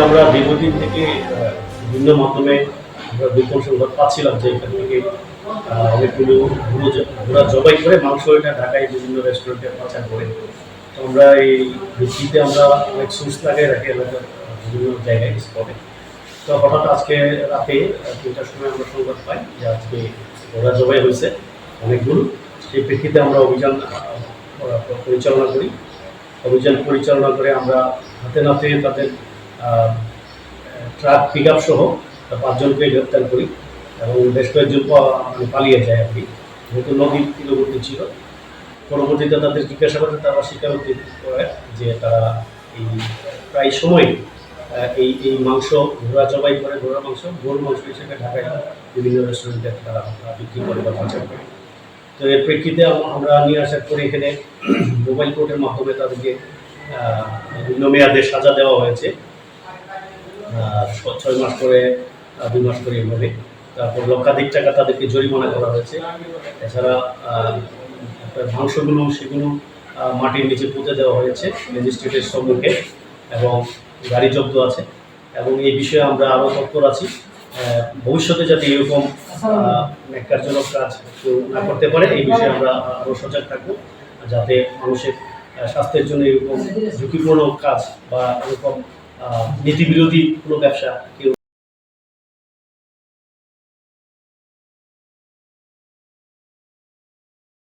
আমরা দীর্ঘদিন থেকে বিভিন্ন মাধ্যমে আমরা বিপুল সংবাদ পাচ্ছিলাম যে এখান থেকে অনেকগুলো ঘোড়া জবাই করে মাংস এটা ঢাকায় বিভিন্ন রেস্টুরেন্টে পাচার করে। তো আমরা এই ভিত্তিতে আমরা অনেক সোর্স লাগাই রাখি এলাকার বিভিন্ন জায়গায় স্পটে। তো হঠাৎ আজকে রাতে ৩টার সময় আমরা সংবাদ পাই যে আজকে ঘোড়া জবাই হয়েছে অনেকগুলো। সেই প্রেক্ষিতে আমরা অভিযান পরিচালনা করি। অভিযান পরিচালনা করে আমরা হাতে নাতে তাদের ট্রাক পিক আপ সহ ৫ জনকে গ্রেপ্তার করি এবং বেশ কয়েকজন পালিয়ে যায় আর কি, যেহেতু নদীর তীরবর্তী ছিল। পরবর্তীতে তাদের জিজ্ঞাসাবাদে তারা স্বীকারোক্তি করে যে তারা এই প্রায় সময় এই এই মাংস ঘোড়া জবাই করে, ঘোড়ার মাংস গরুর মাংস হিসেবে ঢাকায় বিভিন্ন রেস্টুরেন্টে তারা বিক্রি করে বা পাচার করে। তো এর প্রেক্ষিতে আমরা নিয়ে আসার পরে এখানে মোবাইল কোর্টের মাধ্যমে তাদেরকে বিভিন্ন মেয়াদে সাজা দেওয়া হয়েছে, ৬ মাস করে ২ মাস করে এভাবে। তারপর লক্ষাধিক টাকা তাদেরকে জরিমানা করা হয়েছে। এছাড়া মাংসগুলো সেগুলো মাটির নিচে পুঁতে দেওয়া হয়েছে ম্যাজিস্ট্রেটের সম্মুখে এবং গাড়ি জব্দ আছে। এবং এই বিষয়ে আমরা আরও তৎপর আছি, ভবিষ্যতে যাতে এরকম ন্যাক্কারজনক কাজ কেউ না করতে পারে এই বিষয়ে আমরা আরও সজাগ থাকবো, যাতে মানুষের স্বাস্থ্যের জন্য এরকম ঝুঁকিপূর্ণ কাজ বা এরকম নীতিবিরোধী কোনো ব্যবসা কেউ